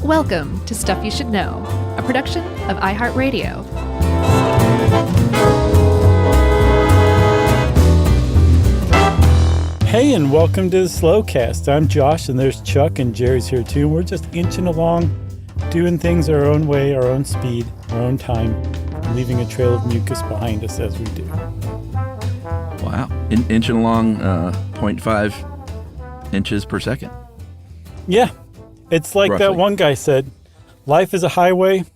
Welcome to Stuff You Should Know, a production of iHeartRadio. Hey, and welcome to the Slowcast. I'm Josh, and there's Chuck, and Jerry's here too. And we're just inching along, doing things our own way, our own speed, our own time, and leaving a trail of mucus behind us as we do. Wow. Inching along 0.5 inches per second. Yeah. It's like Roughly. that one guy said, life is a highway.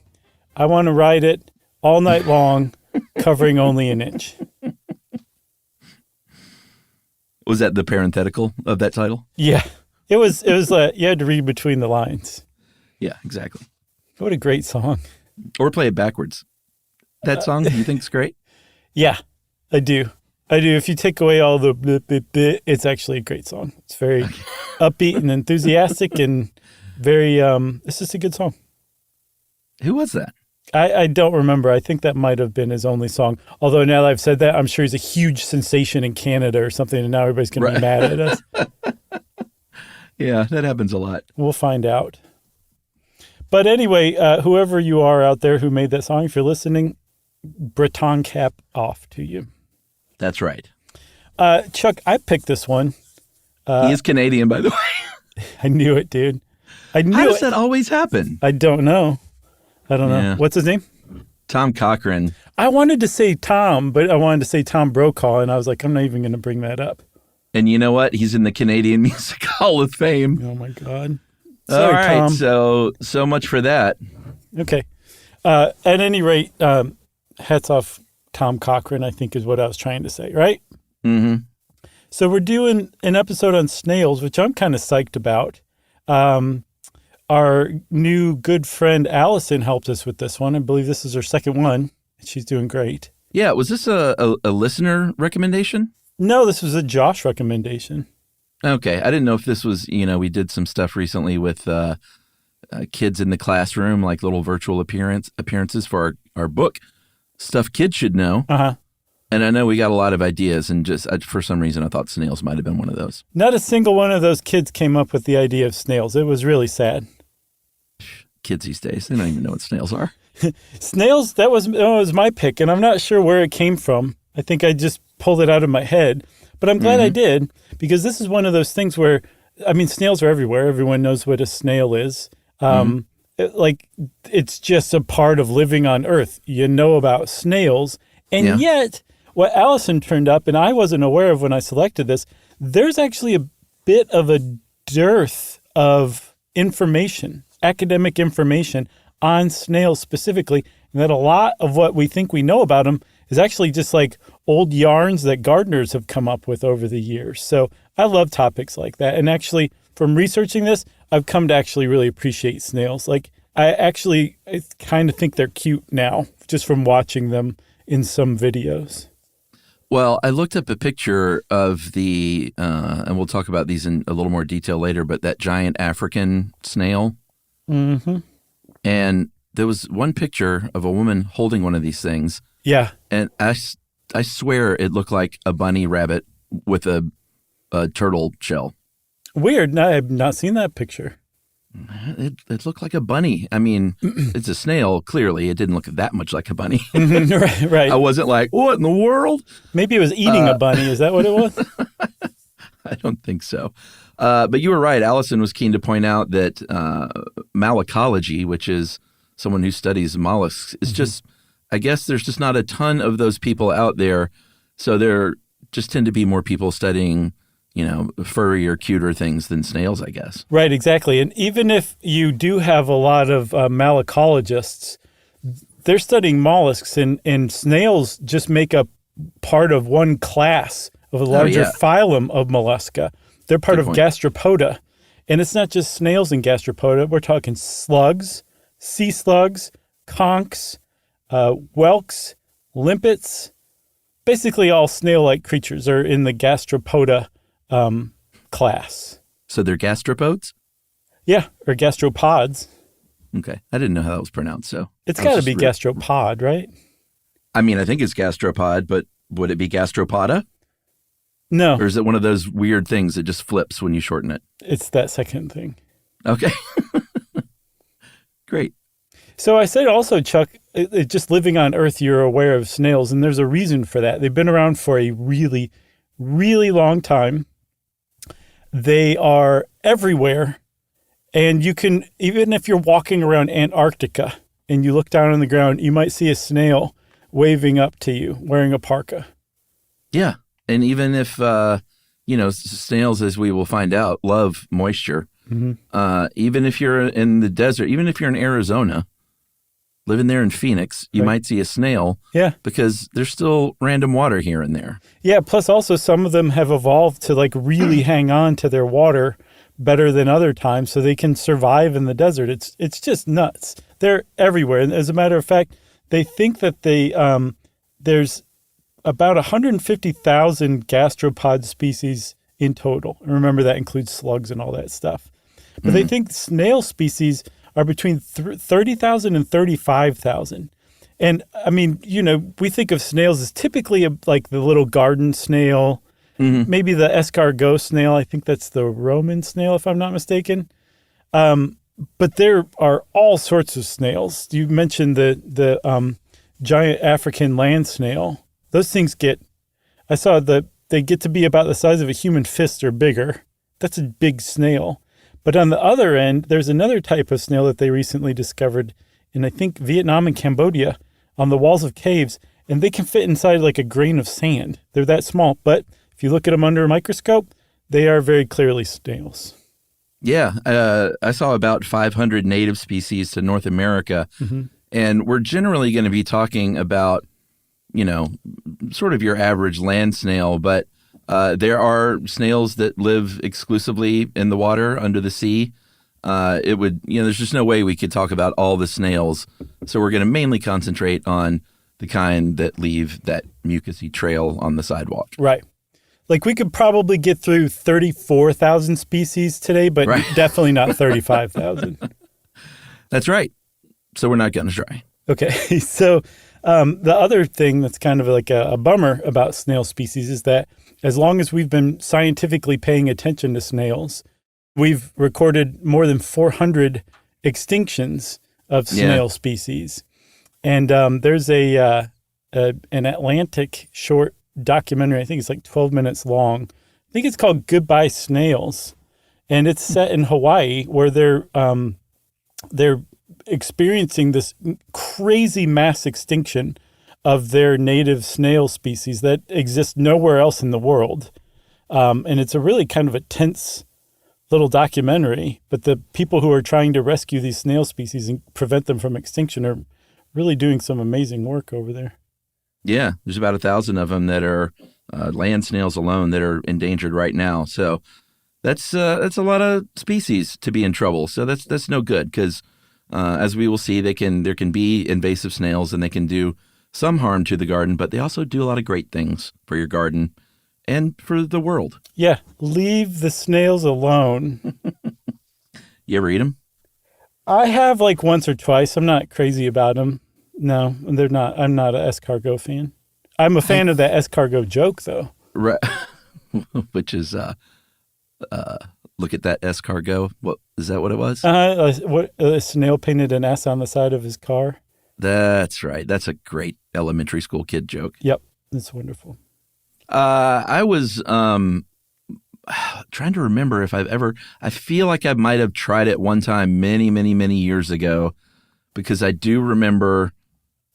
I want to ride it all night long, covering only an inch. Was that the parenthetical of that title? Yeah. It was you had to read between the lines. Yeah, exactly. What a great song. Or play it backwards. That song, you think is great? Yeah, I do. If you take away all the blip, blip, blip, it's actually a great song. It's very upbeat and enthusiastic and very, it's just a good song. Who was that? I don't remember. I think that might have been his only song. Although now that I've said that, I'm sure he's a huge sensation in Canada or something, and now everybody's going to be mad at us. Yeah, that happens a lot. We'll find out. But anyway, whoever you are out there who made that song, if you're listening, Breton cap off to you. That's right. Chuck, I picked this one. He is Canadian, by the way. I knew it, dude. How does that always happen? I don't know. Yeah. What's his name? Tom Cochran. I wanted to say Tom, but I wanted to say Tom Brokaw, and I was like, I'm not even going to bring that up. And you know what? He's in the Canadian Music Hall of Fame. Oh, my God. Sorry, all right, Tom. So much for that. Okay. At any rate, hats off Tom Cochran, I think is what I was trying to say, right? Mm-hmm. So we're doing an episode on snails, which I'm kind of psyched about. Our new good friend Allison helped us with this one. I believe this is her second one. She's doing great. Yeah, was this a listener recommendation? No, this was a Josh recommendation. Okay, I didn't know if this was, we did some stuff recently with kids in the classroom, like little virtual appearances for our book, Stuff Kids Should Know. Uh-huh. And I know we got a lot of ideas, and just for some reason I thought snails might have been one of those. Not a single one of those kids came up with the idea of snails. It was really sad. Kids these days, they don't even know what snails are. Snails, that was my pick, and I'm not sure where it came from. I think I just pulled it out of my head, but I'm glad I did, because this is one of those things where, snails are everywhere. Everyone knows what a snail is. It's just a part of living on Earth. You know about snails, and yet what Allison turned up, and I wasn't aware of when I selected this, there's actually a bit of a dearth of information, academic information on snails specifically, and that a lot of what we think we know about them is actually just like old yarns that gardeners have come up with over the years. So I love topics like that. And actually, from researching this, I've come to actually really appreciate snails. Like, I kind of think they're cute now, just from watching them in some videos. Well, I looked up a picture of the, and we'll talk about these in a little more detail later, but that giant African snail. Mm-hmm. And there was one picture of a woman holding one of these things. Yeah. And I swear it looked like a bunny rabbit with a turtle shell. Weird. No, I have not seen that picture. It looked like a bunny. It's a snail, clearly. It didn't look that much like a bunny. Right. I wasn't like, what in the world? Maybe it was eating a bunny. Is that what it was? I don't think so. But you were right. Allison was keen to point out that malacology, which is someone who studies mollusks, is just, I guess there's just not a ton of those people out there. So there just tend to be more people studying, furrier, cuter things than snails, I guess. Right, exactly. And even if you do have a lot of malacologists, they're studying mollusks, and snails just make up part of one class of a larger phylum of mollusca. They're part of gastropoda. And it's not just snails and gastropoda. We're talking slugs, sea slugs, conchs, whelks, limpets. Basically all snail-like creatures are in the gastropoda class. So they're gastropods? Yeah, or gastropods. Okay. I didn't know how that was pronounced, so. It's got to be gastropod, right? I think it's gastropod, but would it be gastropoda? No. Or is it one of those weird things that just flips when you shorten it? It's that second thing. Okay. Great. So I said also, Chuck, just living on Earth, you're aware of snails, and there's a reason for that. They've been around for a really, really long time. They are everywhere, and you can, even if you're walking around Antarctica and you look down on the ground, you might see a snail waving up to you wearing a parka. Yeah. And even if, snails, as we will find out, love moisture. Mm-hmm. Even if you're in the desert, even if you're in Arizona, living there in Phoenix, you might see a snail. Yeah. Because there's still random water here and there. Yeah. Plus also some of them have evolved to like really hang on to their water better than other times so they can survive in the desert. It's just nuts. They're everywhere. And as a matter of fact, they think that there's about 150,000 gastropod species in total. And remember, that includes slugs and all that stuff. But they think snail species are between 30,000 and 35,000. And I mean, we think of snails as typically like the little garden snail, maybe the escargot snail. I think that's the Roman snail, if I'm not mistaken. But there are all sorts of snails. You mentioned the giant African land snail. Those things they get to be about the size of a human fist or bigger. That's a big snail. But on the other end, there's another type of snail that they recently discovered in, I think, Vietnam and Cambodia on the walls of caves, and they can fit inside like a grain of sand. They're that small, but if you look at them under a microscope, they are very clearly snails. Yeah, I saw about 500 native species to North America, and we're generally going to be talking about, sort of your average land snail, but there are snails that live exclusively in the water under the sea. There's just no way we could talk about all the snails. So we're going to mainly concentrate on the kind that leave that mucousy trail on the sidewalk. Right. Like we could probably get through 34,000 species today, but definitely not 35,000. That's right. So we're not going to try. Okay. So the other thing that's kind of like a bummer about snail species is that as long as we've been scientifically paying attention to snails, we've recorded more than 400 extinctions of snail species. And there's an Atlantic short documentary, I think it's like 12 minutes long. I think it's called Goodbye Snails. And it's set in Hawaii where they're experiencing this crazy mass extinction of their native snail species that exist nowhere else in the world. And it's a really kind of a tense little documentary, but the people who are trying to rescue these snail species and prevent them from extinction are really doing some amazing work over there. Yeah, there's about 1,000 of them that are land snails alone that are endangered right now. So that's a lot of species to be in trouble. So that's no good because as we will see, there can be invasive snails and they can do some harm to the garden, but they also do a lot of great things for your garden and for the world. Yeah, leave the snails alone. You ever eat them? I have like once or twice. I'm not crazy about them. No, they're not. I'm not an escargot fan. I'm a fan of that escargot joke, though. Right. Which is, look at that escargot. What is that? What it was? A snail painted an S on the side of his car. That's right. That's a great elementary school kid joke. Yep, it's wonderful. I was trying to remember if I feel like I might have tried it one time many, many, many years ago because I do remember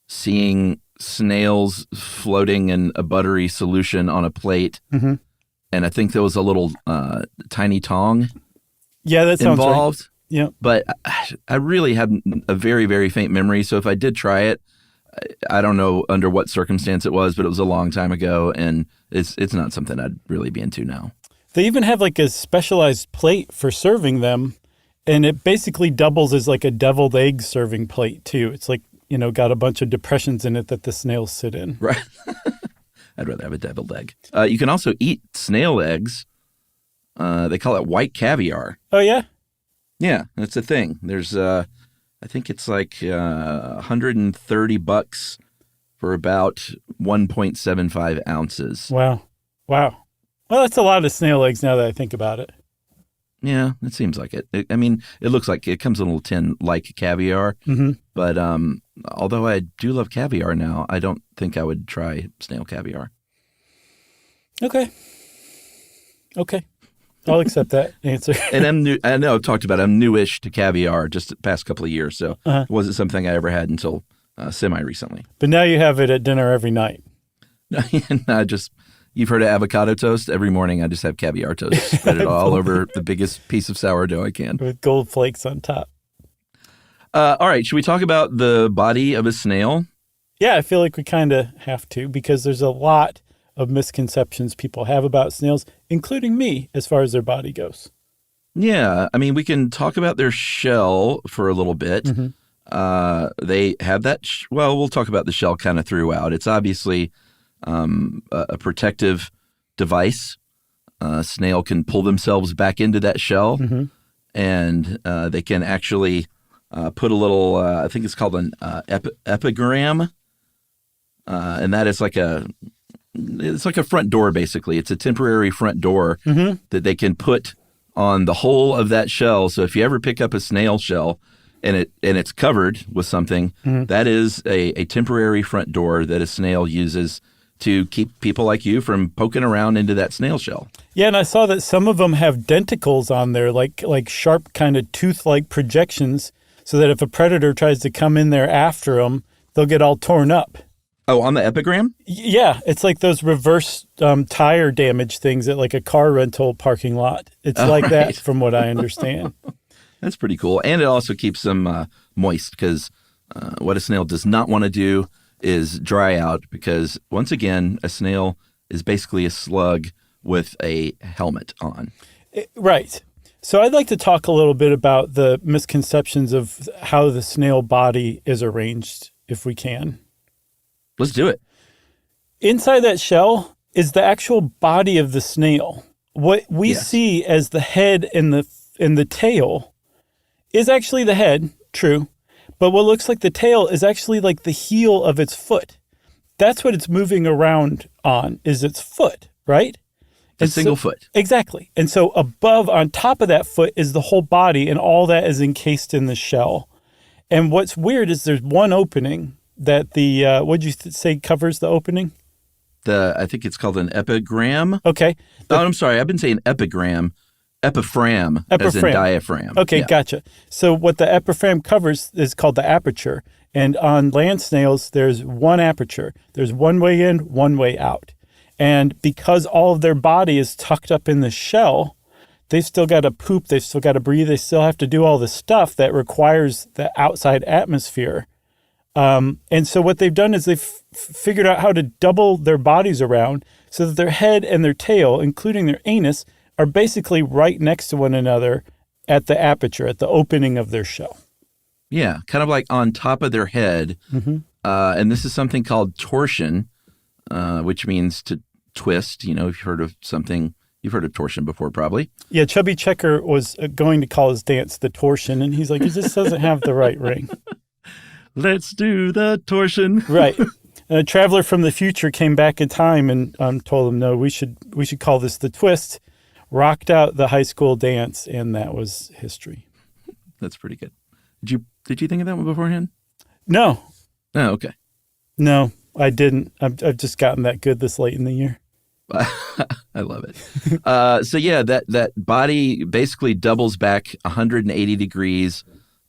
seeing snails floating in a buttery solution on a plate. Mm-hmm. And I think there was a little tiny tong that sounds involved. Right. Yeah. But I really had a very, very faint memory. So if I did try it, I don't know under what circumstance it was, but it was a long time ago. And it's not something I'd really be into now. They even have like a specialized plate for serving them. And it basically doubles as like a deviled egg serving plate too. It's like, got a bunch of depressions in it that the snails sit in. Right. I'd rather have a deviled egg. You can also eat snail eggs. They call it white caviar. Oh, yeah? Yeah, that's a thing. There's, I think it's like $130 for about 1.75 ounces. Wow. Well, that's a lot of snail eggs now that I think about it. Yeah, it seems like it. I mean, it looks like it comes in a little tin like caviar. But although I do love caviar now, I don't think I would try snail caviar. Okay. I'll accept that answer. And I know I've talked about it. I'm newish to caviar just the past couple of years, so it wasn't something I ever had until semi-recently. But now you have it at dinner every night. You've heard of avocado toast? Every morning I just have caviar toast. Spread it all over the biggest piece of sourdough I can. With gold flakes on top. All right, should we talk about the body of a snail? Yeah, I feel like we kind of have to, because there's a lot of misconceptions people have about snails, including me, as far as their body goes. Yeah, I mean, we can talk about their shell for a little bit. They have that, we'll talk about the shell kind of throughout. It's obviously a protective device. A snail can pull themselves back into that shell, and they can actually put a little, I think it's called an epigram, and that is it's like a front door, basically. It's a temporary front door that they can put on the whole of that shell. So if you ever pick up a snail shell and it's covered with something, that is a temporary front door that a snail uses to keep people like you from poking around into that snail shell. Yeah, and I saw that some of them have denticles on there, like sharp kind of tooth-like projections, so that if a predator tries to come in there after them, they'll get all torn up. Oh, on the epigram? Yeah, it's like those reverse tire damage things at like a car rental parking lot. It's like that from what I understand. That's pretty cool. And it also keeps them moist, because what a snail does not want to do is dry out, because once again, a snail is basically a slug with a helmet on. Right. So I'd like to talk a little bit about the misconceptions of how the snail body is arranged, if we can. Let's do it. Inside that shell is the actual body of the snail. What we see as the head and the tail is actually the head, true, but what looks like the tail is actually like the heel of its foot. That's what it's moving around on, is its foot, right? A single foot. Exactly. And so above, on top of that foot, is the whole body, and all that is encased in the shell. And what's weird is there's one opening that what'd you say covers the opening? I think it's called an epigram. Okay. I'm sorry. I've been saying epigram. Epiphram, as in diaphragm. Okay, yeah. Gotcha. So what the epiphram covers is called the aperture. And on land snails, there's one aperture. There's one way in, one way out. And because all of their body is tucked up in the shell, they've still got to poop, they've still got to breathe, they still have to do all the stuff that requires the outside atmosphere. And so what they've done is they've figured out how to double their bodies around so that their head and their tail, including their anus, are basically right next to one another at the aperture, at the opening of their shell. Yeah, kind of like on top of their head. And this is something called torsion, which means to twist. You know, if you've heard of something, you've heard of torsion before, probably. Yeah, Chubby Checker was going to call his dance the torsion, and he's like, it just doesn't have the right ring. Let's do the torsion. Right. A traveler from the future came back in time and told him, no, we should call this the twist. Rocked out the high school dance, and that was history. That's pretty good. Did you think of that one beforehand? No. Oh, okay. No, I didn't. I've just gotten that good this late in the year. I love it. So yeah, that body basically doubles back 180 degrees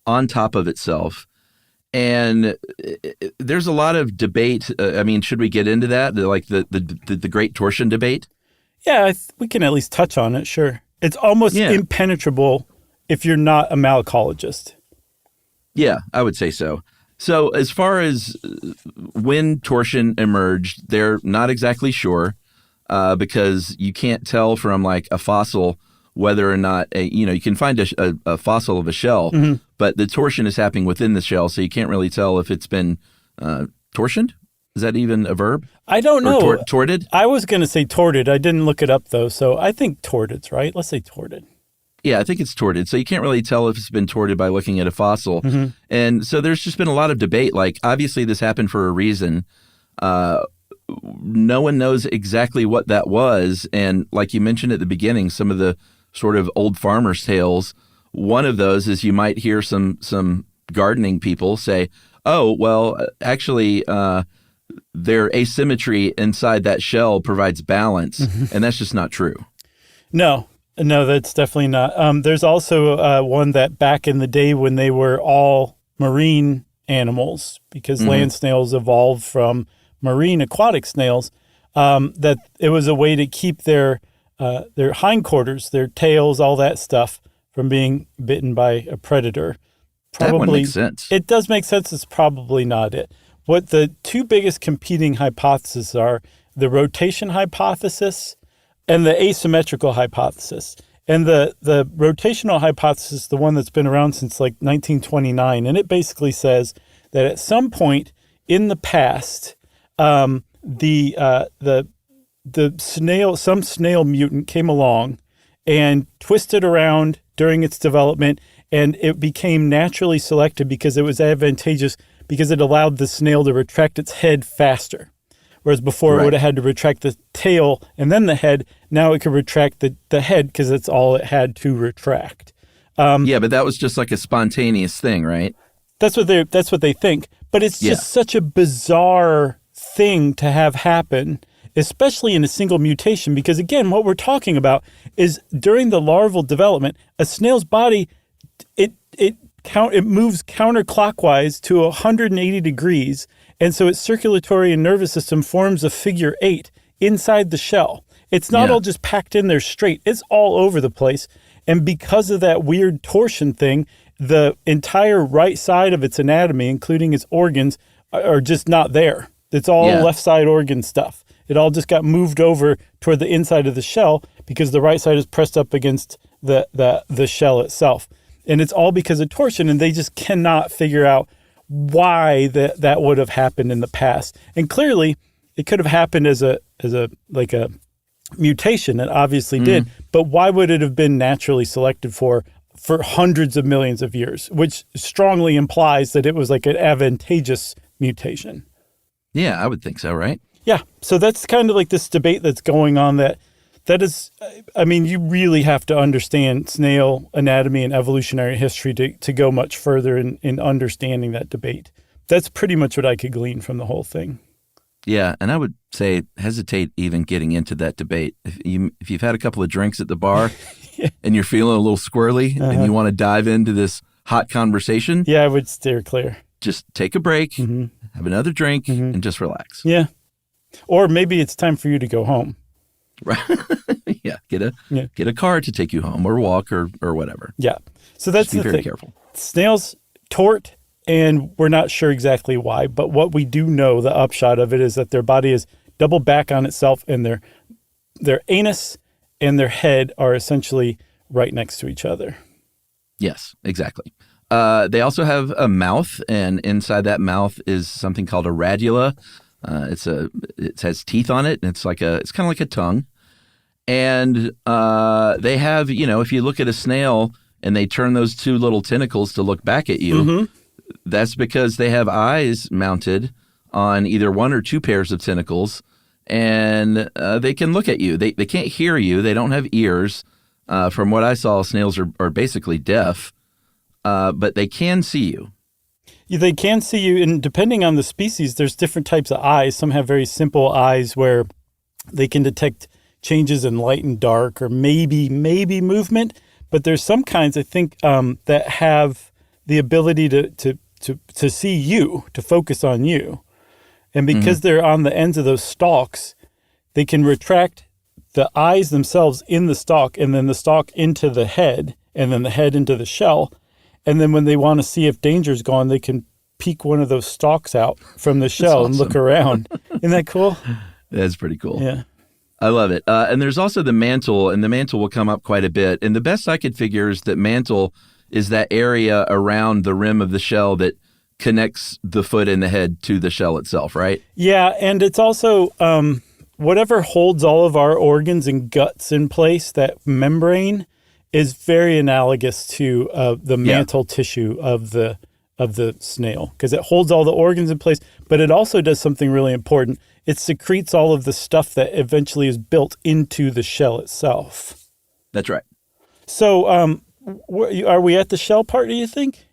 on top of itself. And there's a lot of debate. I mean, should we get into that? Like the great torsion debate? Yeah, we can at least touch on it, sure. It's almost impenetrable if you're not a malacologist. Yeah, I would say so. So as far as when torsion emerged, they're not exactly sure because you can't tell from like a fossil whether or not, you can find a fossil of a shell, but the torsion is happening within the shell, so you can't really tell if it's been torsioned. Is that even a verb? I don't know. Or torted? I was going to say torted. I didn't look it up, though, so I think torted's right. Let's say torted. Yeah, I think it's torted. So you can't really tell if it's been torted by looking at a fossil. And so there's just been a lot of debate. Like, obviously this happened for a reason. No one knows exactly what that was. And like you mentioned at the beginning, some of the sort of old farmer's tales. One of those is you might hear some gardening people say, oh, well, actually, their asymmetry inside that shell provides balance, and that's just not true. No, that's definitely not. There's also one that back in the day when they were all marine animals, because land snails evolved from marine aquatic snails, that it was a way to keep their hindquarters, their tails, all that stuff from being bitten by a predator. That one makes sense. It does make sense. It's probably not it. What the two biggest competing hypotheses are, the rotation hypothesis and the asymmetrical hypothesis. And the rotational hypothesis, the one that's been around since like 1929, and it basically says that at some point in the past, some snail mutant came along and twisted around during its development, and it became naturally selected because it was advantageous because it allowed the snail to retract its head faster. Whereas before it would have had to retract the tail and then the head. Now it could retract the head because that's all it had to retract. Yeah, but that was just like a spontaneous thing, right? That's what they think. But it's just such a bizarre thing to have happen, especially in a single mutation, because again, what we're talking about is during the larval development, a snail's body, it moves counterclockwise to 180 degrees, and so its circulatory and nervous system forms a figure 8 inside the shell. It's not all just packed in there straight. It's all over the place, and because of that weird torsion thing, the entire right side of its anatomy, including its organs, are just not there. It's all left side organ stuff. It all just got moved over toward the inside of the shell because the right side is pressed up against the shell itself. And it's all because of torsion, and they just cannot figure out why that would have happened in the past. And clearly, it could have happened as a mutation. It obviously did. But why would it have been naturally selected for hundreds of millions of years, which strongly implies that it was like an advantageous mutation. Yeah, I would think so, right? Yeah. So that's kind of like this debate that's going on that is, I mean, you really have to understand snail anatomy and evolutionary history to go much further in understanding that debate. That's pretty much what I could glean from the whole thing. Yeah, and I would say hesitate even getting into that debate. If you've had a couple of drinks at the bar and you're feeling a little squirrely and you want to dive into this hot conversation. Yeah, I would steer clear. Just take a break, have another drink, and just relax. Yeah. Or maybe it's time for you to go home. Right. Yeah. Get a car to take you home or walk or whatever. Yeah. So that's just be the very thing. Careful. Snails tort, and we're not sure exactly why, but what we do know, the upshot of it, is that their body is double back on itself, and their anus and their head are essentially right next to each other. Yes, exactly. They also have a mouth, and inside that mouth is something called a radula. It has teeth on it, and it's kind of like a tongue. And they have, if you look at a snail and they turn those two little tentacles to look back at you, that's because they have eyes mounted on either one or two pairs of tentacles, and they can look at you. They can't hear you. They don't have ears. From what I saw, snails are basically deaf, but they can see you. Yeah, they can see you, and depending on the species, there's different types of eyes. Some have very simple eyes where they can detect changes in light and dark, or maybe movement. But there's some kinds, I think, that have the ability to see you, to focus on you. And because they're on the ends of those stalks, they can retract the eyes themselves in the stalk, and then the stalk into the head, and then the head into the shell. And then when they want to see if danger's gone, they can peek one of those stalks out from the shell and look around. Isn't that cool? That's pretty cool. Yeah. I love it. And there's also the mantle, and the mantle will come up quite a bit. And the best I could figure is that mantle is that area around the rim of the shell that connects the foot and the head to the shell itself, right? Yeah, and it's also whatever holds all of our organs and guts in place, that membrane, is very analogous to the mantle tissue of the snail, because it holds all the organs in place, but it also does something really important. It secretes all of the stuff that eventually is built into the shell itself. That's right. So, are we at the shell part, do you think?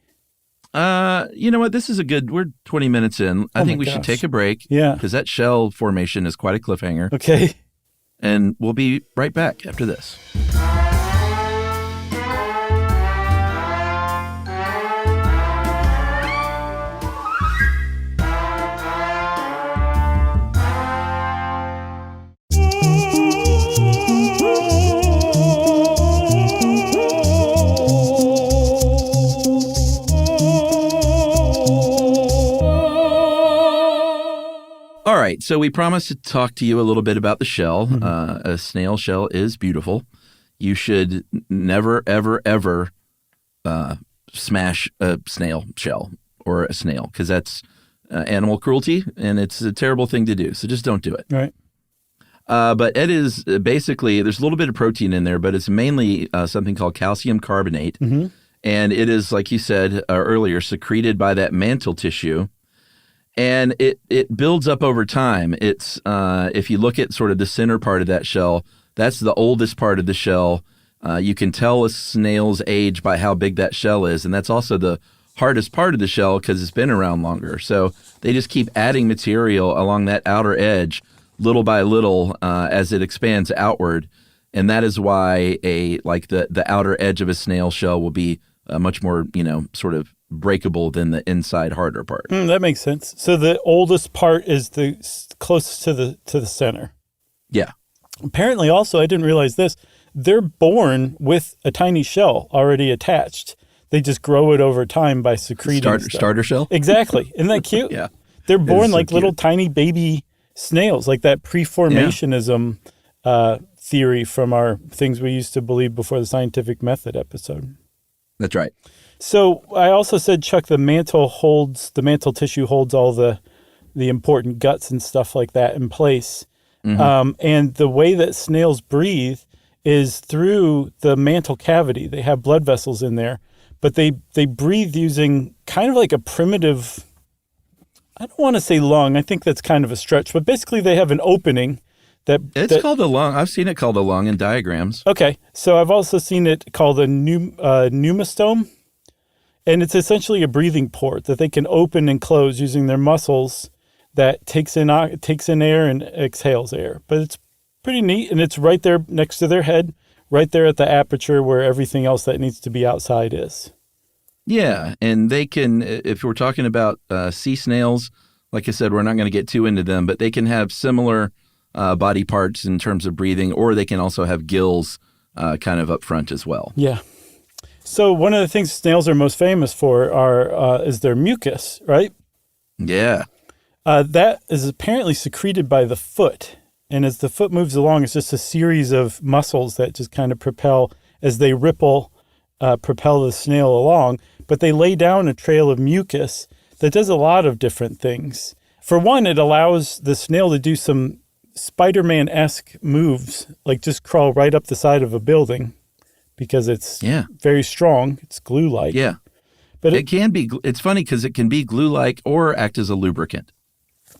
You know what? We're 20 minutes in. I think we should take a break. Yeah. Because that shell formation is quite a cliffhanger. Okay. And we'll be right back after this. All right, so we promised to talk to you a little bit about the shell. Mm-hmm. A snail shell is beautiful. You should never, ever, ever smash a snail shell or a snail because that's animal cruelty, and it's a terrible thing to do. So just don't do it. Right. But it is basically, there's a little bit of protein in there, but it's mainly something called calcium carbonate. Mm-hmm. And it is, like you said earlier, secreted by that mantle tissue. And it builds up over time. It's if you look at sort of the center part of that shell, that's the oldest part of the shell. You can tell a snail's age by how big that shell is, and that's also the hardest part of the shell because it's been around longer. So they just keep adding material along that outer edge, little by little, as it expands outward, and that is why the outer edge of a snail shell will be much more sort of breakable than the inside harder part. That makes sense. So the oldest part is the closest to the center. Yeah. Apparently, also, I didn't realize this. They're born with a tiny shell already attached. They just grow it over time by secreting starter shell. Exactly. Isn't that cute? Yeah. They're born like so little tiny baby snails, like that preformationism theory from our things we used to believe before the scientific method episode. That's right. So I also said, Chuck, the mantle tissue holds all the important guts and stuff like that in place. Mm-hmm. And the way that snails breathe is through the mantle cavity. They have blood vessels in there, but they breathe using kind of like a primitive, I don't want to say lung. I think that's kind of a stretch, but basically they have an opening. It's called a lung. I've seen it called a lung in diagrams. Okay. So I've also seen it called a pneumostome. And it's essentially a breathing port that they can open and close using their muscles that takes in air and exhales air. But it's pretty neat, and it's right there next to their head, right there at the aperture where everything else that needs to be outside is. Yeah, and they can, if we're talking about sea snails, like I said, we're not going to get too into them, but they can have similar body parts in terms of breathing, or they can also have gills kind of up front as well. Yeah. So one of the things snails are most famous for is their mucus, right? Yeah. That is apparently secreted by the foot. And as the foot moves along, it's just a series of muscles that just kind of propel as they propel the snail along. But they lay down a trail of mucus that does a lot of different things. For one, it allows the snail to do some Spider-Man-esque moves, like just crawl right up the side of a building. Because it's very strong. It's glue-like. Yeah. But it can be, it's funny because it can be glue-like or act as a lubricant.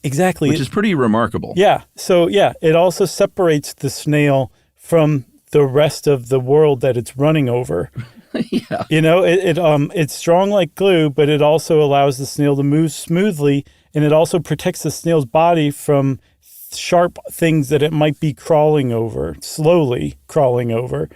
Exactly. Which is pretty remarkable. Yeah. So, it also separates the snail from the rest of the world that it's running over. Yeah. It's strong like glue, but it also allows the snail to move smoothly, and it also protects the snail's body from sharp things that it might be slowly crawling over.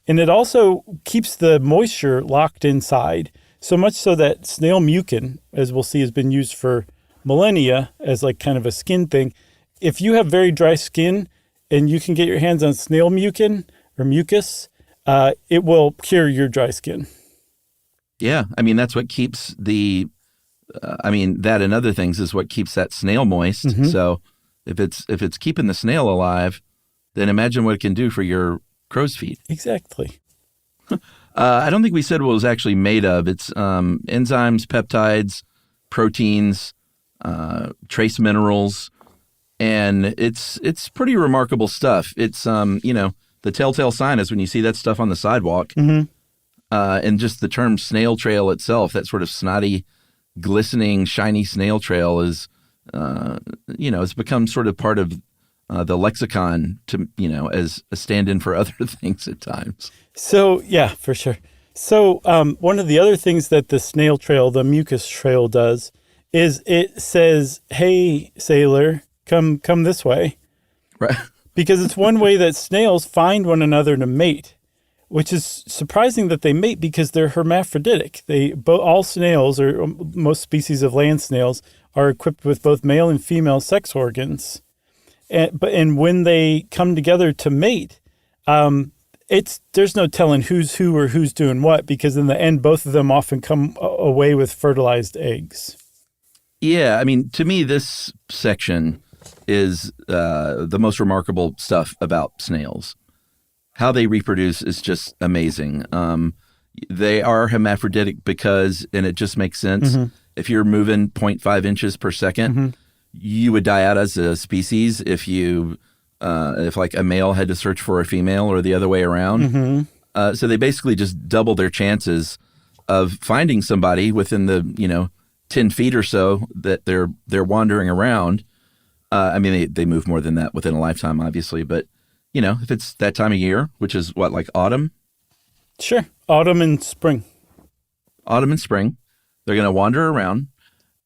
And it also keeps the moisture locked inside, so much so that snail mucin, as we'll see, has been used for millennia as like kind of a skin thing. If you have very dry skin and you can get your hands on snail mucin or mucus, it will cure your dry skin. Yeah. I mean, that's what keeps that and other things is what keeps that snail moist. Mm-hmm. So if it's keeping the snail alive, then imagine what it can do for your crow's feet. Exactly. I don't think we said what it was actually made of. It's enzymes, peptides, proteins, trace minerals, and it's pretty remarkable stuff. It's the telltale sign is when you see that stuff on the sidewalk, mm-hmm. And just the term snail trail itself, that sort of snotty, glistening, shiny snail trail is, it's become sort of part of the lexicon to, as a stand-in for other things at times. So, yeah, for sure. So one of the other things that the snail trail, the mucus trail does is it says, hey, sailor, come this way. Right. Because it's one way that snails find one another to mate, which is surprising that they mate because they're hermaphroditic. All snails, or most species of land snails, are equipped with both male and female sex organs. And when they come together to mate, there's no telling who's who or who's doing what, because in the end, both of them often come away with fertilized eggs. Yeah, I mean, to me, this section is the most remarkable stuff about snails. How they reproduce is just amazing. They are hermaphroditic because, and it just makes sense, if you're moving 0.5 inches per second, you would die out as a species if like a male had to search for a female or the other way around. So they basically just double their chances of finding somebody within the 10 feet or so that they're wandering around. I mean, they move more than that within a lifetime, obviously, but if it's that time of year, which is what, like autumn? Sure, autumn and spring. Autumn and spring, they're going to wander around.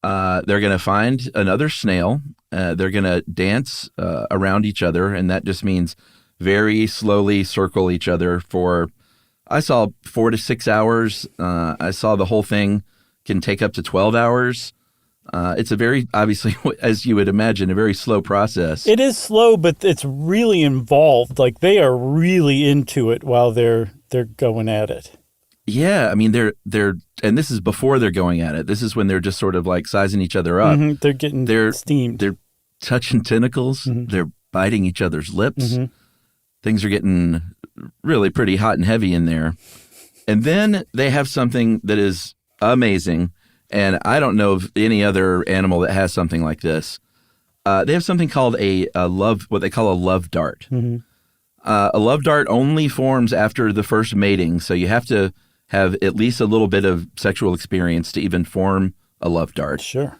They're going to find another snail. They're going to dance around each other, and that just means very slowly circle each other for, I saw 4 to 6 hours. I saw the whole thing can take up to 12 hours. It's a very, obviously, as you would imagine, a very slow process. It is slow, but it's really involved. Like, they are really into it while they're going at it. Yeah, I mean, they're and this is before they're going at it. This is when they're just sort of like sizing each other up. They're getting steamed. They're touching tentacles. They're biting each other's lips. Things are getting really pretty hot and heavy in there. And then they have something that is amazing, and I don't know of any other animal that has something like this. They have something called what they call a love dart. A love dart only forms after the first mating, so you have to have at least a little bit of sexual experience to even form a love dart. Sure.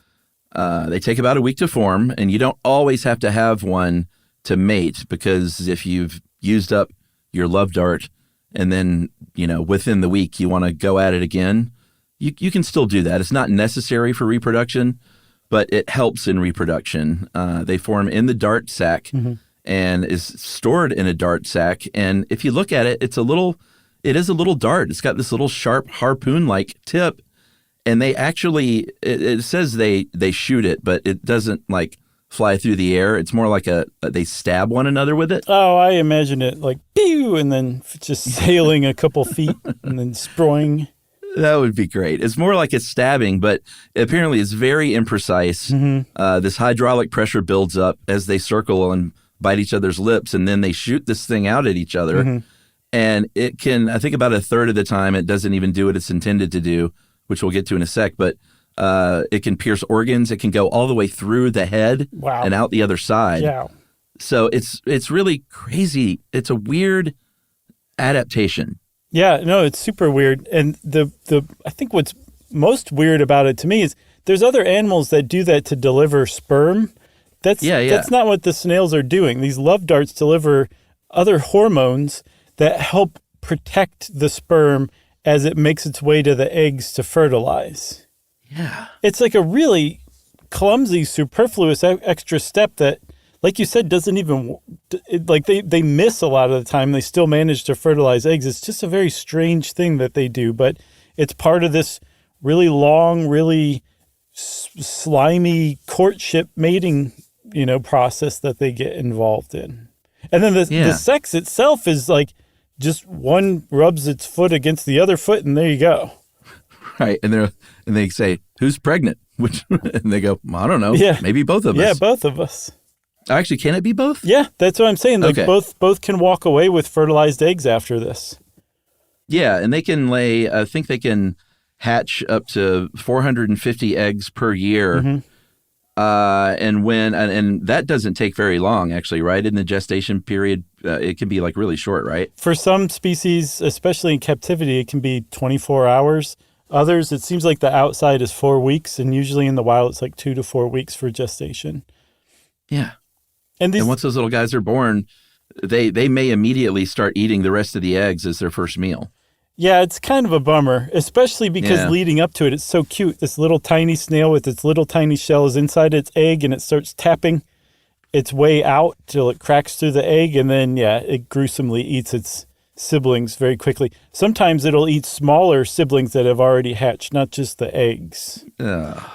They take about a week to form, and you don't always have to have one to mate, because if you've used up your love dart and then, within the week you want to go at it again, you can still do that. It's not necessary for reproduction, but it helps in reproduction. They form in the dart sac and is stored in a dart sac. And if you look at it, it is a little dart. It's got this little sharp harpoon-like tip. And they actually, it says they shoot it, but it doesn't like fly through the air. It's more like they stab one another with it. Oh, I imagine it like pew, and then just sailing a couple feet and then sproing. That would be great. It's more like it's stabbing, but apparently it's very imprecise. This hydraulic pressure builds up as they circle and bite each other's lips, and then they shoot this thing out at each other. And it can, I think about a third of the time, it doesn't even do what it's intended to do, which we'll get to in a sec, but it can pierce organs. It can go all the way through the head and out the other side. Yeah. So it's really crazy. It's a weird adaptation. Yeah, no, it's super weird. And I think what's most weird about it to me is there's other animals that do that to deliver sperm. That's not what the snails are doing. These love darts deliver other hormones that help protect the sperm as it makes its way to the eggs to fertilize. Yeah. It's like a really clumsy, superfluous extra step that, like you said, doesn't even, like they miss a lot of the time. They still manage to fertilize eggs. It's just a very strange thing that they do, but it's part of this really long, really slimy courtship mating, process that they get involved in. And then the sex itself is like just one rubs its foot against the other foot, and there you go. Right, and they say, "Who's pregnant?" And they go, "I don't know. Yeah. Maybe both of us." Yeah, both of us. Actually, can it be both? Yeah, that's what I'm saying. Like okay. both can walk away with fertilized eggs after this. Yeah, and they can lay. I think they can hatch up to 450 eggs per year. And that doesn't take very long, actually, right? In the gestation period, it can be like really short, right? For some species, especially in captivity, it can be 24 hours. Others, it seems like the outside is 4 weeks, and usually in the wild, it's like 2 to 4 weeks for gestation. Yeah. And once those little guys are born, they may immediately start eating the rest of the eggs as their first meal. Yeah, it's kind of a bummer, especially because leading up to it, it's so cute. This little tiny snail with its little tiny shell is inside its egg, and it starts tapping its way out till it cracks through the egg, and then, it gruesomely eats its siblings very quickly. Sometimes it'll eat smaller siblings that have already hatched, not just the eggs.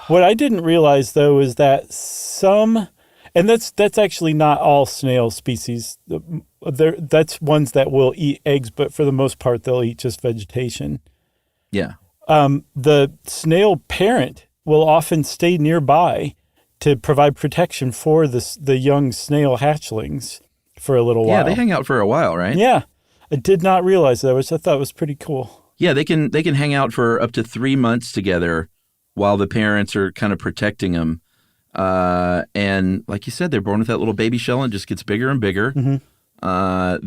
What I didn't realize, though, is that and that's actually not all snail species. That's ones that will eat eggs, but for the most part, they'll eat just vegetation. Yeah. The snail parent will often stay nearby to provide protection for the young snail hatchlings for a little while. Yeah, they hang out for a while, right? Yeah. I did not realize that, which I thought was pretty cool. Yeah, they can hang out for up to 3 months together while the parents are kind of protecting them. And like you said, they're born with that little baby shell and it just gets bigger and bigger. Mm-hmm.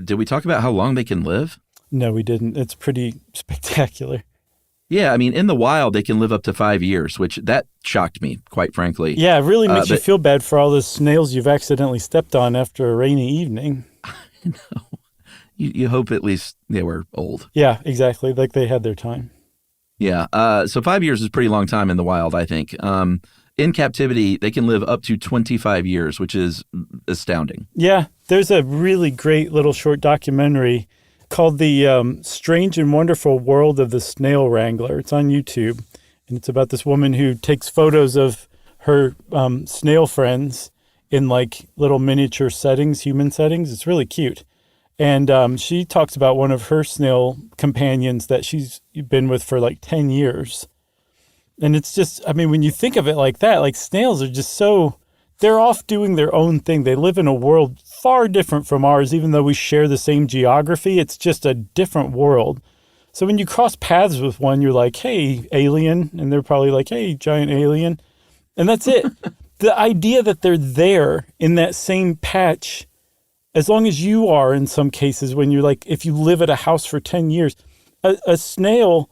Did we talk about how long they can live? No, we didn't. It's pretty spectacular. Yeah, I mean, in the wild, they can live up to 5 years, which that shocked me, quite frankly. Yeah, it really makes you feel bad for all the snails you've accidentally stepped on after a rainy evening. No. You hope at least they were old. Yeah, exactly. Like they had their time. Yeah. So 5 years is a pretty long time in the wild, I think. In captivity, they can live up to 25 years, which is astounding. Yeah. There's a really great little short documentary called The Strange and Wonderful World of the Snail Wrangler. It's on YouTube. And it's about this woman who takes photos of her snail friends in like little miniature settings, human settings. It's really cute. And she talks about one of her snail companions that she's been with for like 10 years. And it's just, I mean, when you think of it like that, like snails are just they're off doing their own thing. They live in a world far different from ours, even though we share the same geography. It's just a different world. So when you cross paths with one, you're like, hey, alien. And they're probably like, hey, giant alien. And that's it. The idea that they're there in that same patch, as long as you are in some cases, when you're like, if you live at a house for 10 years, a snail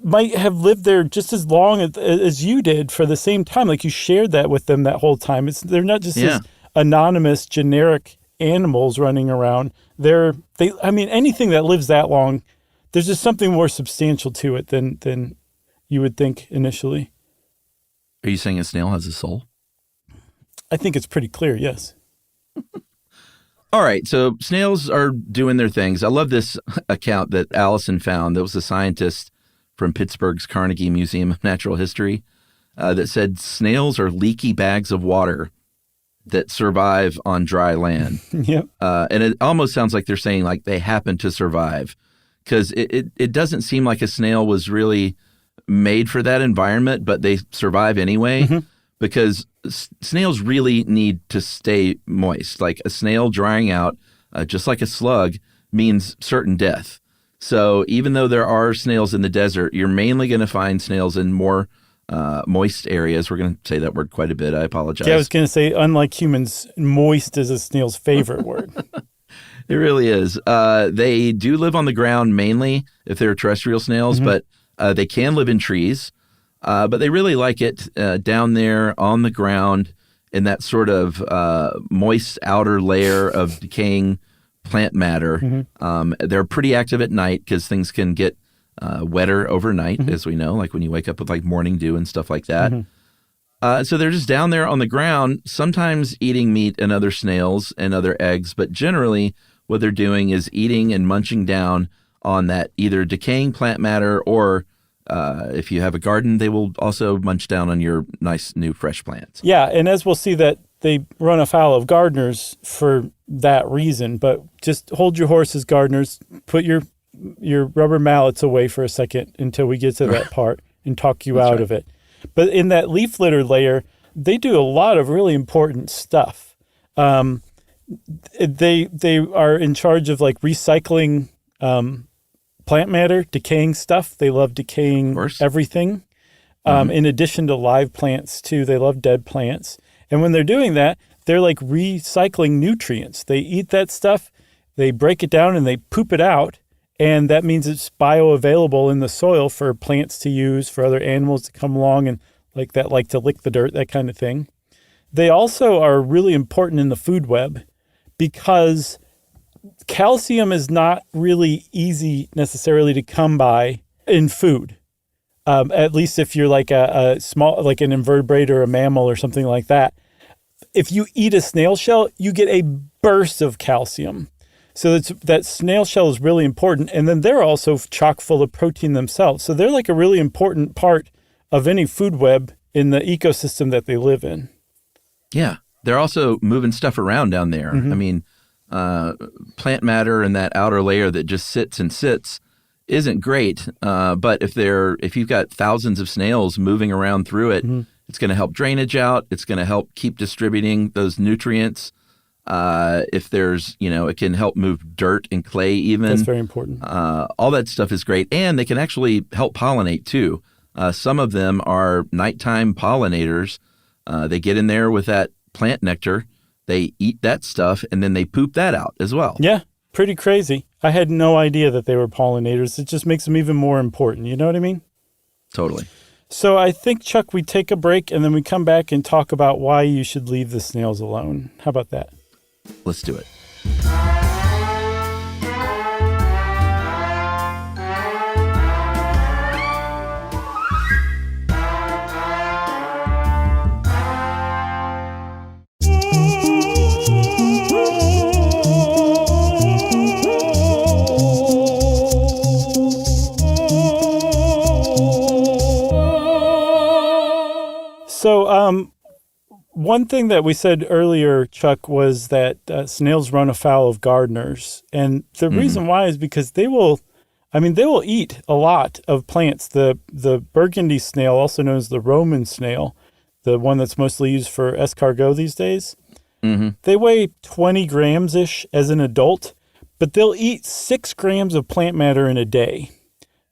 might have lived there just as long as you did for the same time. Like you shared that with them that whole time. They're not just this anonymous, generic animals running around. Anything that lives that long, there's just something more substantial to it than you would think initially. Are you saying a snail has a soul? I think it's pretty clear, yes. All right, so snails are doing their things. I love this account that Allison found. There was a scientist from Pittsburgh's Carnegie Museum of Natural History that said snails are leaky bags of water that survive on dry land. Yep. And it almost sounds like they're saying like they happen to survive, because it doesn't seem like a snail was really made for that environment, but they survive anyway. Mm-hmm. Because snails really need to stay moist. Like a snail drying out, just like a slug, means certain death. So even though there are snails in the desert, you're mainly going to find snails in more moist areas. We're going to say that word quite a bit. I apologize. Yeah, I was going to say, unlike humans, moist is a snail's favorite word. It really is. They do live on the ground mainly if they're terrestrial snails, mm-hmm. but they can live in trees. But they really like it down there on the ground in that sort of moist outer layer of decaying plant matter. Mm-hmm. They're pretty active at night because things can get wetter overnight, mm-hmm. as we know, like when you wake up with like morning dew and stuff like that. Mm-hmm. So they're just down there on the ground, sometimes eating meat and other snails and other eggs. But generally what they're doing is eating and munching down on that either decaying plant matter or if you have a garden, they will also munch down on your nice new fresh plants. Yeah, and as we'll see that they run afoul of gardeners for that reason, but just hold your horses, gardeners. Put your rubber mallets away for a second until we get to that part and talk you out of it. But in that leaf litter layer, they do a lot of really important stuff. They are in charge of like recycling plant matter, decaying stuff. They love decaying everything. Mm-hmm. In addition to live plants too, they love dead plants. And when they're doing that, they're like recycling nutrients. They eat that stuff, they break it down and they poop it out. And that means it's bioavailable in the soil for plants to use, for other animals to come along and like to lick the dirt, that kind of thing. they also are really important in the food web because calcium is not really easy necessarily to come by in food. At least if you're like a small, like an invertebrate or a mammal or something like that. If you eat a snail shell, you get a burst of calcium. So that snail shell is really important. And then they're also chock full of protein themselves. So they're like a really important part of any food web in the ecosystem that they live in. Yeah. They're also moving stuff around down there. I mean, plant matter and that outer layer that just sits and sits isn't great. But if you've got thousands of snails moving around through it, it's going to help drainage out. It's going to help keep distributing those nutrients. If there's, it can help move dirt and clay even. That's very important. All that stuff is great. And they can actually help pollinate too. Some of them are nighttime pollinators. They get in there with that plant nectar. They eat that stuff and then they poop that out as well. Yeah, pretty crazy. I had no idea that they were pollinators. It just makes them even more important. You know what I mean? Totally. So I think, Chuck, we take a break and then we come back and talk about why you should leave the snails alone. How about that? Let's do it. So, one thing that we said earlier, Chuck, was that snails run afoul of gardeners. And the reason why is because they will eat a lot of plants. The burgundy snail, also known as the Roman snail, the one that's mostly used for escargot these days, they weigh 20 grams-ish as an adult, but they'll eat 6 grams of plant matter in a day.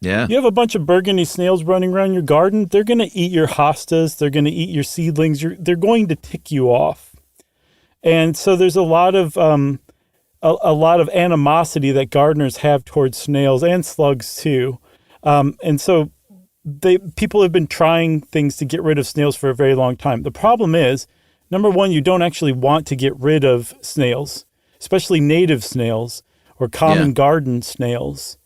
Yeah. You have a bunch of burgundy snails running around your garden, they're going to eat your hostas, they're going to eat your seedlings, they're going to tick you off. And so there's a lot of animosity that gardeners have towards snails and slugs too. And so people have been trying things to get rid of snails for a very long time. The problem is, number one, you don't actually want to get rid of snails, especially native snails or common garden snails.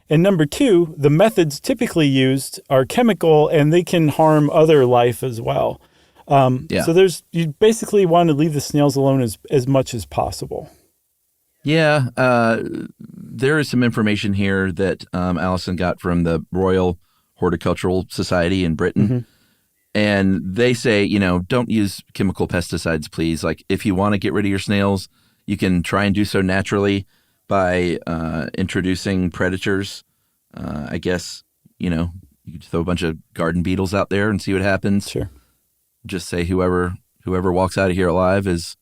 And number two, the methods typically used are chemical and they can harm other life as well. So you basically want to leave the snails alone as much as possible. Yeah. There is some information here that Allison got from the Royal Horticultural Society in Britain. And they say, don't use chemical pesticides, please. Like if you want to get rid of your snails, you can try and do so naturally by introducing predators. I guess, you could throw a bunch of garden beetles out there and see what happens. Sure. Just say whoever walks out of here alive is,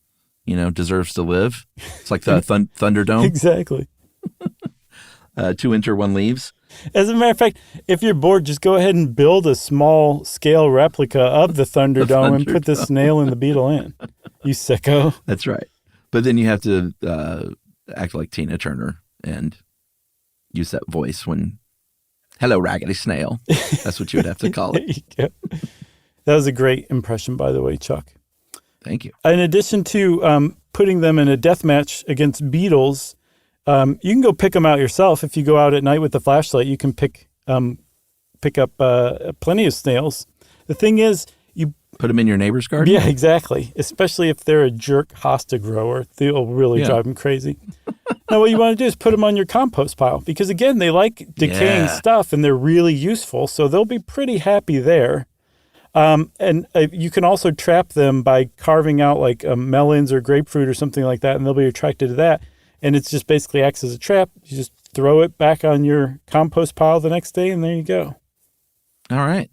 deserves to live. It's like the Thunderdome. Exactly. 2 enter, 1 leaves. As a matter of fact, if you're bored, just go ahead and build a small scale replica of the Thunderdome and put the snail and the beetle in. You sicko. That's right. But then you have to act like Tina Turner and use that voice when, hello, raggedy snail. That's what you would have to call it. That was a great impression, by the way, Chuck. Thank you. In addition to putting them in a death match against beetles, you can go pick them out yourself. If you go out at night with the flashlight, you can pick up plenty of snails. The thing is, you put them in your neighbor's garden? Yeah, exactly. Especially if they're a jerk hosta grower. They'll really drive them crazy. Now, what you want to do is put them on your compost pile because, again, they like decaying stuff and they're really useful. So they'll be pretty happy there. And you can also trap them by carving out like melons or grapefruit or something like that, and they'll be attracted to that. And it's just basically acts as a trap. You just throw it back on your compost pile the next day, and there you go. All right.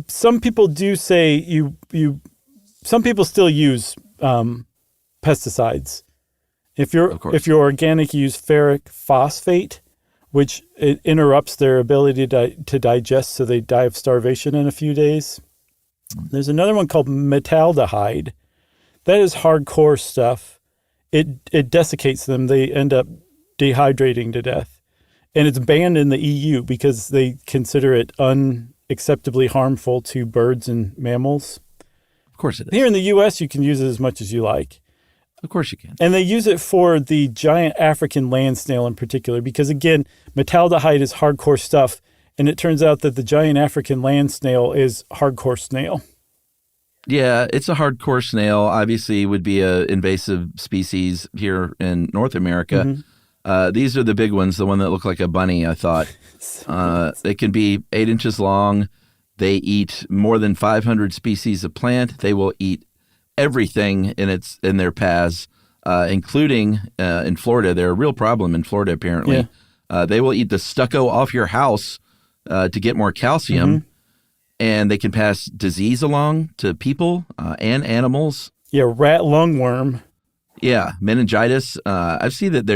Some people do say some people still use pesticides. If you're organic, you use ferric phosphate, which it interrupts their ability to digest, so they die of starvation in a few days. There's another one called metaldehyde. That is hardcore stuff. It desiccates them. They end up dehydrating to death. And it's banned in the EU because they consider it unacceptably harmful to birds and mammals. Of course it is. Here in the U.S., you can use it as much as you like. Of course you can. And they use it for the giant African land snail in particular because, again, metaldehyde is hardcore stuff. And it turns out that the giant African land snail is hardcore snail. Yeah, it's a hardcore snail. Obviously, would be an invasive species here in North America. These are the big ones, the one that look like a bunny, I thought. They can be 8 inches long. They eat more than 500 species of plant. They will eat everything in their paths, including in Florida. They're a real problem in Florida, apparently. Yeah. They will eat the stucco off your house to get more calcium. And they can pass disease along to people and animals. Yeah, rat lungworm. Yeah, meningitis. I've seen that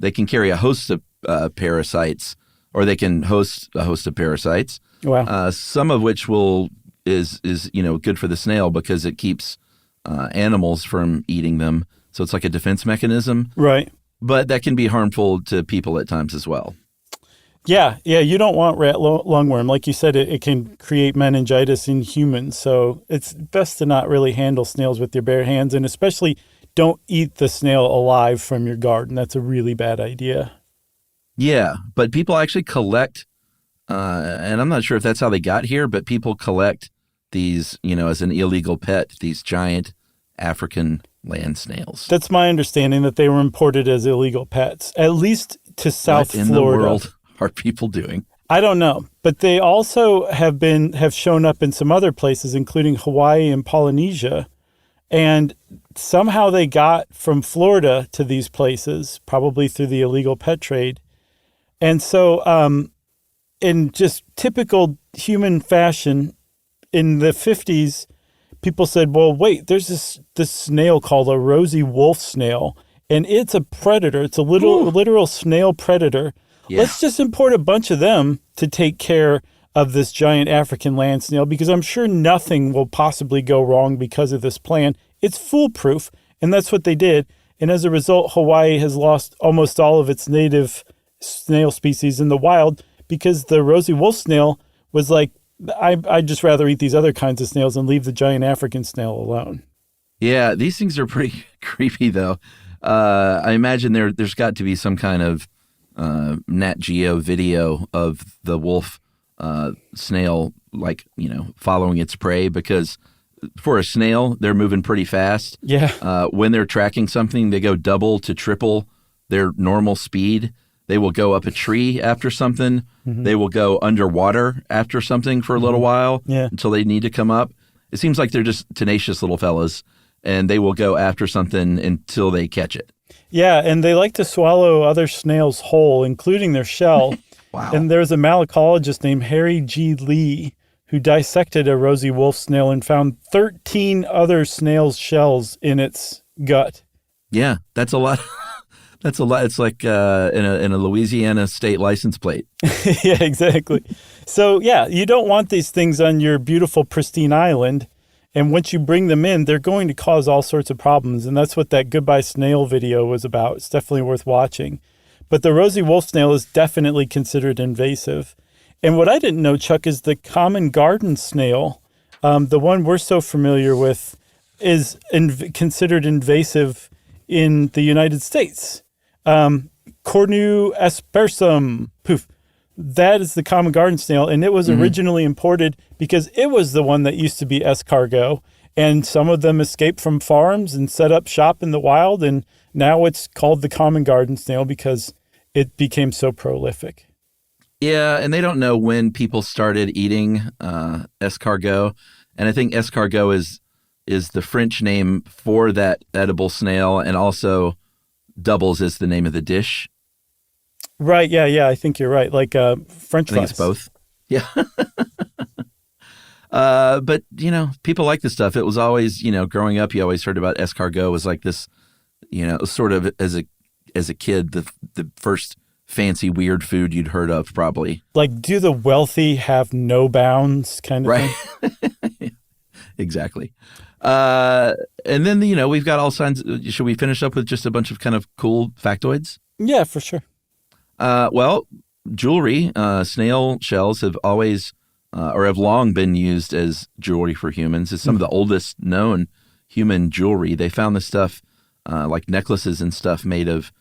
they can carry a host of parasites, or they can host a host of parasites. Wow. Some of which is good for the snail because it keeps animals from eating them. So it's like a defense mechanism. Right. But that can be harmful to people at times as well. Yeah, you don't want rat lungworm. Like you said, it can create meningitis in humans. So it's best to not really handle snails with your bare hands, and especially don't eat the snail alive from your garden. That's a really bad idea. Yeah, but people actually collect, and I'm not sure if that's how they got here, but people collect these, as an illegal pet, these giant African land snails. That's my understanding, that they were imported as illegal pets, at least to South Florida. What in the world are people doing? I don't know, but they also have shown up in some other places, including Hawaii and Polynesia, and somehow they got from Florida to these places, probably through the illegal pet trade. And so, in just typical human fashion, in the 50s, people said, well, wait, there's this snail called a rosy wolf snail, and it's a predator. It's a literal snail predator. Yeah. Let's just import a bunch of them to take care of this giant African land snail, because I'm sure nothing will possibly go wrong because of this plan. It's foolproof, and that's what they did. And as a result, Hawaii has lost almost all of its native snail species in the wild because the rosy wolf snail was like, I'd just rather eat these other kinds of snails and leave the giant African snail alone. Yeah, these things are pretty creepy, though. I imagine there's got to be some kind of Nat Geo video of the wolf snail, following its prey, because for a snail, they're moving pretty fast. Yeah. When they're tracking something, they go double to triple their normal speed. They will go up a tree after something. Mm-hmm. They will go underwater after something for a little while until they need to come up. It seems like they're just tenacious little fellas, and they will go after something until they catch it. Yeah, and they like to swallow other snails whole, including their shell. Wow. And there's a malacologist named Harry G. Lee who dissected a rosy wolf snail and found 13 other snails' shells in its gut. Yeah, that's a lot. That's a lot. It's like in a Louisiana state license plate. Yeah, exactly. So, yeah, you don't want these things on your beautiful, pristine island. And once you bring them in, they're going to cause all sorts of problems. And that's what that Goodbye Snail video was about. It's definitely worth watching. But the rosy wolf snail is definitely considered invasive. And what I didn't know, Chuck, is the common garden snail, the one we're so familiar with, is considered invasive in the United States. Cornu aspersum, poof. That is the common garden snail, and it was originally imported because it was the one that used to be escargot, and some of them escaped from farms and set up shop in the wild, and now it's called the common garden snail because it became so prolific. Yeah, and they don't know when people started eating escargot, and I think escargot is the French name for that edible snail, and also doubles as the name of the dish. Right, yeah, I think you're right. Like French fries. I think it's both. Yeah. But, people like this stuff. It was always, growing up, you always heard about escargot was like this, sort of as a kid, the first fancy weird food you'd heard of probably. Like, do the wealthy have no bounds kind of thing? Exactly. And then, we've got all signs. Should we finish up with just a bunch of kind of cool factoids? Yeah, for sure. Well, jewelry, snail shells have always or have long been used as jewelry for humans. It's some of the oldest known human jewelry. They found this stuff like necklaces and stuff made of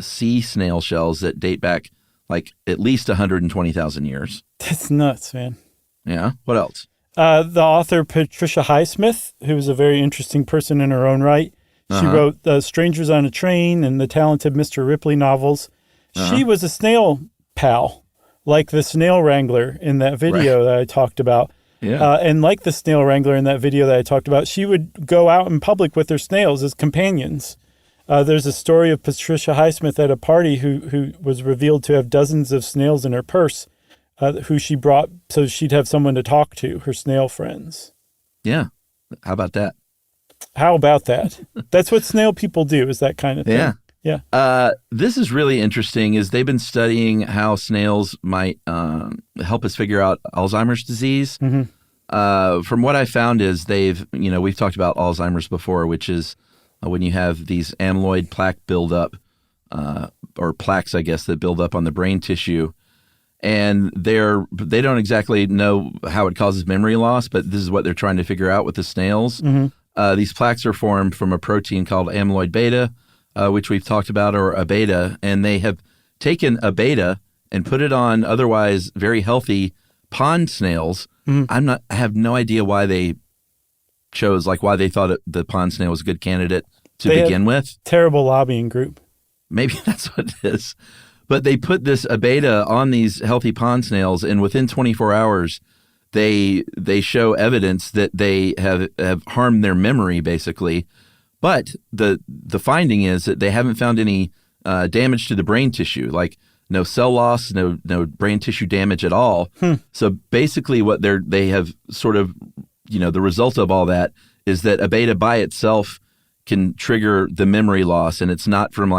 sea snail shells that date back like at least 120,000 years. That's nuts, man. Yeah. What else? The author Patricia Highsmith, who was a very interesting person in her own right. She wrote Strangers on a Train and the Talented Mr. Ripley novels. She was a snail pal, like the snail wrangler in that video that I talked about. Yeah. And like the snail wrangler in that video that I talked about, she would go out in public with her snails as companions. There's a story of Patricia Highsmith at a party who was revealed to have dozens of snails in her purse, who she brought so she'd have someone to talk to, her snail friends. Yeah. How about that? How about that? That's what snail people do, is that kind of thing. Yeah. Yeah. This is really interesting, is they've been studying how snails might help us figure out Alzheimer's disease. From what I found is we've talked about Alzheimer's before, which is when you have these amyloid plaque buildup, or plaques, I guess, that build up on the brain tissue. And they don't exactly know how it causes memory loss, but this is what they're trying to figure out with the snails. These plaques are formed from a protein called amyloid beta, which we've talked about, or a beta, and they have taken a beta and put it on otherwise very healthy pond snails. I have no idea why they chose, why they thought the pond snail was a good candidate to begin with. Terrible lobbying group. Maybe that's what it is. But they put this beta on these healthy pond snails, and within 24 hours, they show evidence that they have harmed their memory, basically. But the finding is that they haven't found any damage to the brain tissue, like no cell loss, no brain tissue damage at all. So basically what they have sort of, the result of all that is that a beta by itself can trigger the memory loss, and it's not from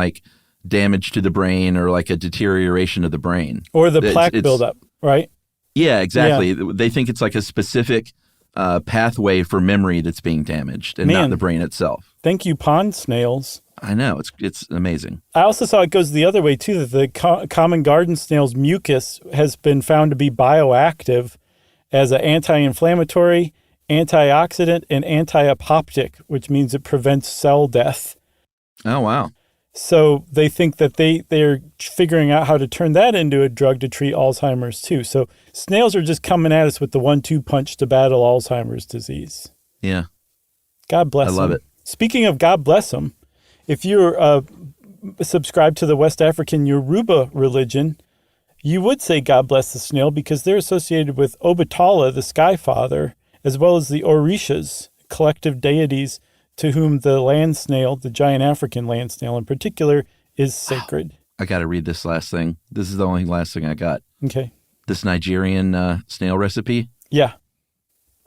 damage to the brain or a deterioration of the brain. Or the plaque buildup, right? Yeah, exactly. Yeah. They think it's a specific pathway for memory that's being damaged and not the brain itself. Thank you, pond snails. I know. It's amazing. I also saw it goes the other way, too, that the common garden snail's mucus has been found to be bioactive as an anti-inflammatory, antioxidant, and anti-apoptic, which means it prevents cell death. Oh, wow. So they think that they're figuring out how to turn that into a drug to treat Alzheimer's, too. So snails are just coming at us with the 1-2 punch to battle Alzheimer's disease. Yeah. God bless them. I love it. Speaking of God bless them, if you're subscribed to the West African Yoruba religion, you would say God bless the snail because they're associated with Obatala, the sky father, as well as the Orishas, collective deities to whom the land snail, the giant African land snail in particular, is sacred. Wow. I got to read this last thing. This is the only last thing I got. Okay. This Nigerian snail recipe. Yeah.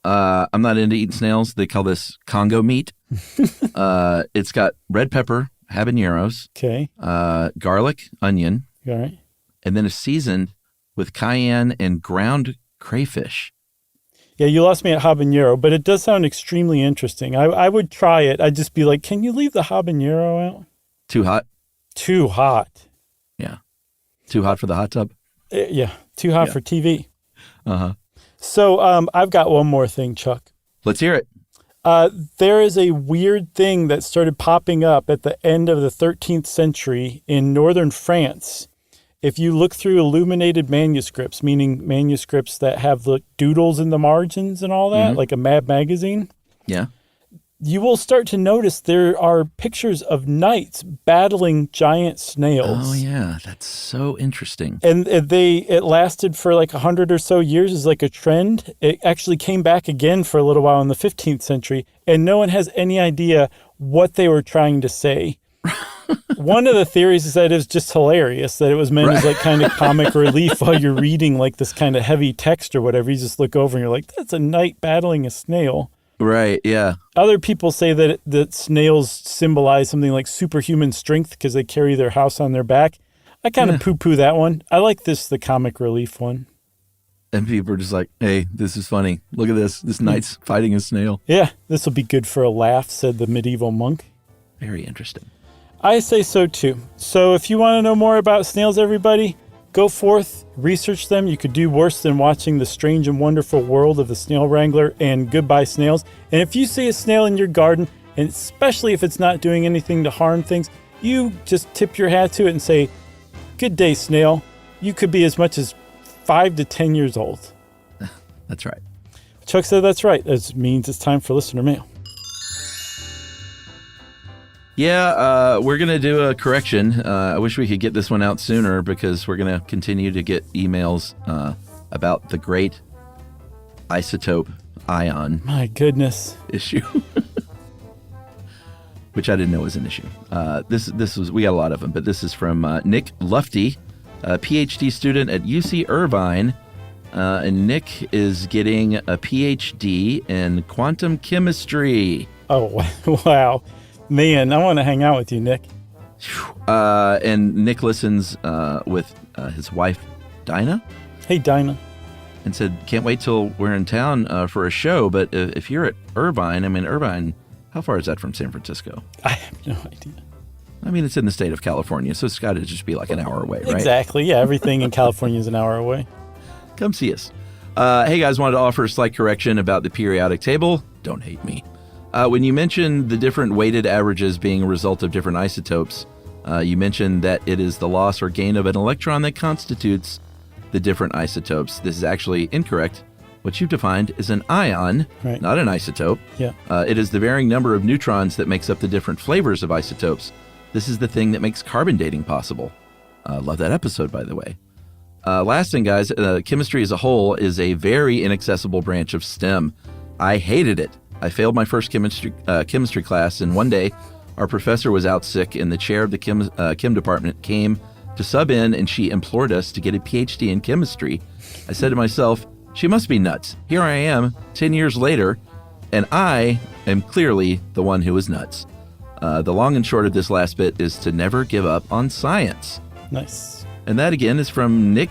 I'm not into eating snails. They call this Congo meat. It's got red pepper, habaneros, okay, garlic, onion, all right, and then it's seasoned with cayenne and ground crayfish. Yeah, you lost me at habanero, but it does sound extremely interesting. I would try it. I'd just be like, can you leave the habanero out? Too hot? Too hot. Yeah. Too hot for the hot tub? Yeah. Too hot for TV. Uh-huh. So I've got one more thing, Chuck. Let's hear it. There is a weird thing that started popping up at the end of the 13th century in northern France. If you look through illuminated manuscripts, meaning manuscripts that have the doodles in the margins and all that, like a Mad magazine, yeah, you will start to notice there are pictures of knights battling giant snails. Oh, yeah. That's so interesting. And it lasted for 100 or so years as a trend. It actually came back again for a little while in the 15th century, and no one has any idea what they were trying to say. One of the theories is that it was just hilarious, that it was meant as kind of comic relief while you're reading this kind of heavy text or whatever. You just look over and you're like, that's a knight battling a snail. Right, yeah. Other people say that snails symbolize something like superhuman strength because they carry their house on their back. I kind of poo-poo that one. I like the comic relief one. And people are just like, hey, this is funny. Look at this. This knight's fighting a snail. Yeah, this will be good for a laugh, said the medieval monk. Very interesting. I say so too. So if you want to know more about snails, everybody, Go forth, research them. You could do worse than watching The Strange and Wonderful World of the Snail Wrangler and Goodbye Snails. And if you see a snail in your garden, and especially if it's not doing anything to harm things, you just tip your hat to it and say, "Good day, snail. You could be as much as 5 to 10 years old." That's right. Chuck said that's right. That means it's time for listener mail. Yeah, we're going to do a correction. I wish we could get this one out sooner because we're going to continue to get emails about the great isotope ion. My goodness. Issue. Which I didn't know was an issue. This was, we got a lot of them, but this is from Nick Lufty, a PhD student at UC Irvine. And Nick is getting a PhD in quantum chemistry. Oh, wow. Man, I want to hang out with you, Nick. And Nick listens with his wife, Dinah. Hey, Dinah. And said, can't wait till we're in town for a show. But if you're at Irvine, Irvine, how far is that from San Francisco? I have no idea. It's in the state of California, so it's got to just be like an hour away, right? Exactly. Yeah, everything in California is an hour away. Come see us. Hey, guys, wanted to offer a slight correction about the periodic table. Don't hate me. When you mentioned the different weighted averages being a result of different isotopes, you mentioned that it is the loss or gain of an electron that constitutes the different isotopes. This is actually incorrect. What you've defined is an ion, right, not an isotope. Yeah. It is the varying number of neutrons that makes up the different flavors of isotopes. This is the thing that makes carbon dating possible. Love that episode, by the way. Last thing, guys, chemistry as a whole is a very inaccessible branch of STEM. I hated it. I failed my first chemistry class, and one day our professor was out sick, and the chair of the chem department came to sub in, and she implored us to get a PhD in chemistry. I said to myself, she must be nuts. Here I am, 10 years later, and I am clearly the one who is nuts. The long and short of this last bit is to never give up on science. Nice. And that, again, is from Nick.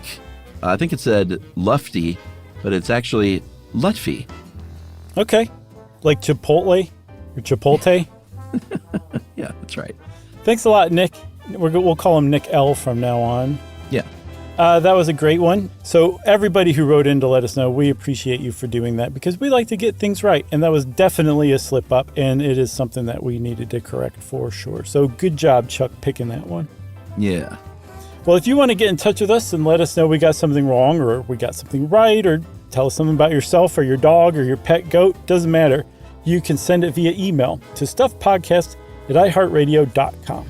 I think it said Lufty, but it's actually Lutfi. Okay. Like Chipotle or Chipotle? Yeah, that's right. Thanks a lot, Nick. We'll call him Nick L from now on. Yeah. That was a great one. So everybody who wrote in to let us know, we appreciate you for doing that because we like to get things right. And that was definitely a slip up, and it is something that we needed to correct for sure. So good job, Chuck, picking that one. Yeah. Well, if you want to get in touch with us and let us know we got something wrong or we got something right, or tell us something about yourself or your dog or your pet goat, doesn't matter. You can send it via email to stuffpodcast@iheartradio.com.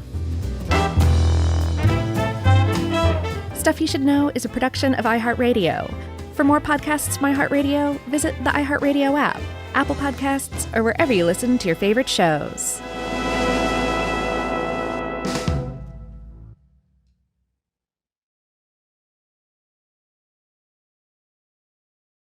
Stuff You Should Know is a production of iHeartRadio. For more podcasts from iHeartRadio, visit the iHeartRadio app, Apple Podcasts, or wherever you listen to your favorite shows.